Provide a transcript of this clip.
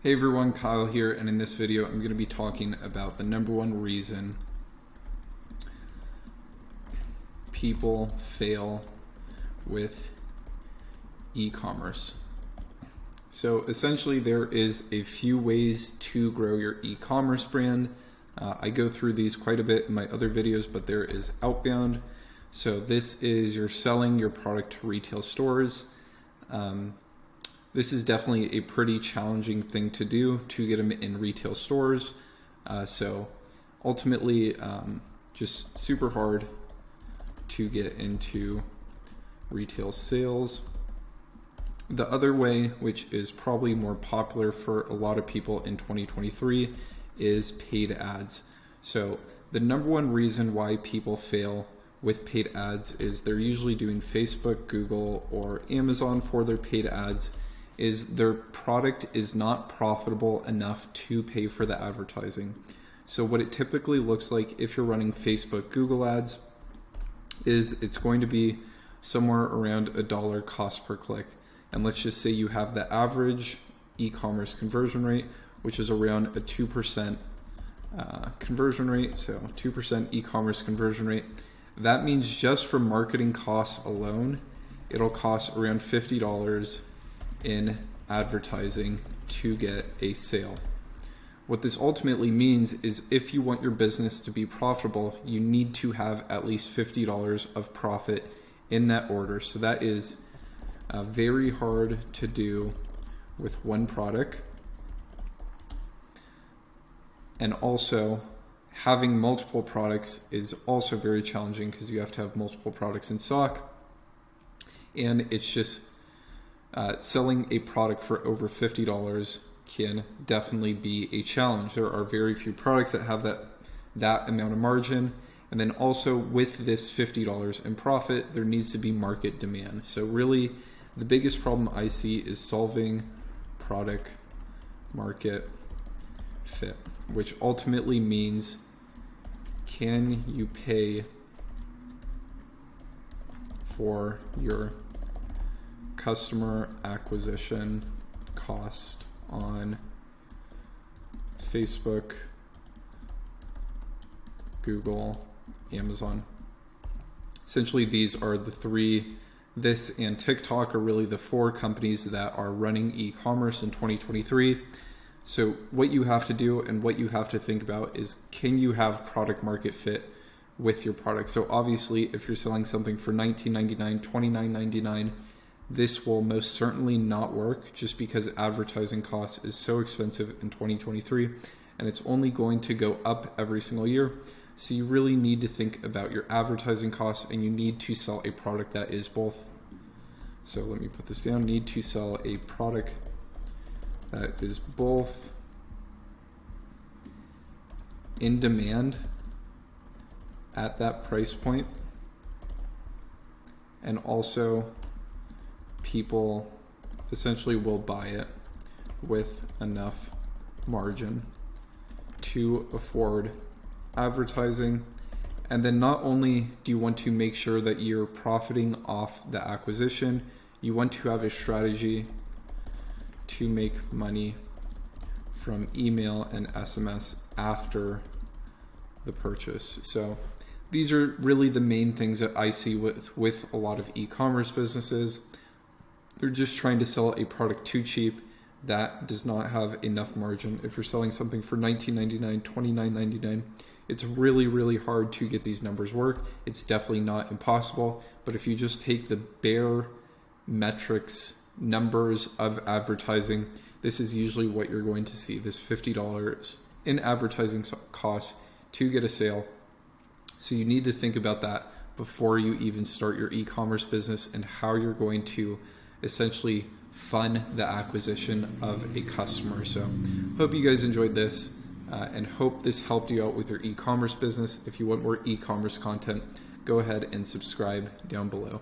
Hey everyone, Kyle here, and in this video I'm going to be talking about the number one reason people fail with e-commerce. So essentially there is a few ways to grow your e-commerce brand. I go through these quite a bit in my other videos, but there is outbound. So this is you're selling your product to retail stores. This is definitely a pretty challenging thing to do, to get them in retail stores. So ultimately, just super hard to get into retail sales. The other way, which is probably more popular for a lot of people in 2023, is paid ads. So the number one reason why people fail with paid ads is they're usually doing Facebook, Google, or Amazon for their paid ads, is their product is not profitable enough to pay for the advertising. So what it typically looks like if you're running Facebook, Google ads is it's going to be somewhere around $1 cost per click. And let's just say you have the average e-commerce conversion rate, which is around a 2% conversion rate. So 2% e-commerce conversion rate. That means just for marketing costs alone, it'll cost around $50 in advertising to get a sale. What this ultimately means is if you want your business to be profitable, you need to have at least $50 of profit in that order. So that is very hard to do with one product. And also having multiple products is also very challenging because you have to have multiple products in stock. And it's just selling a product for over $50 can definitely be a challenge. There are very few products that have that amount of margin. And then also with this $50 in profit, there needs to be market demand. So really the biggest problem I see is solving product market fit, which ultimately means can you pay for your customer acquisition cost on Facebook, Google, Amazon. Essentially, these are the three. This and TikTok are really the four companies that are running e-commerce in 2023. So what you have to do and what you have to think about is, can you have product market fit with your product? So obviously, if you're selling something for $19.99, $29.99, this will most certainly not work just because advertising costs is so expensive in 2023 and it's only going to go up every single year. So you really need to think about your advertising costs and you need to sell a product that is both. So let me put this down. Need to sell a product that is both in demand at that price point and also people essentially will buy it with enough margin to afford advertising. And then not only do you want to make sure that you're profiting off the acquisition, you want to have a strategy to make money from email and SMS after the purchase. So these are really the main things that I see with a lot of e-commerce businesses. They're just trying to sell a product too cheap that does not have enough margin. If you're selling something for $19.99, $29.99, it's really, really hard to get these numbers work. It's definitely not impossible, but if you just take the bare metrics, numbers of advertising, this is usually what you're going to see, this $50 in advertising costs to get a sale. So you need to think about that before you even start your e-commerce business and how you're going to essentially fund the acquisition of a customer. So hope you guys enjoyed this and hope this helped you out with your e-commerce business. If you want more e-commerce content, go ahead and subscribe down below.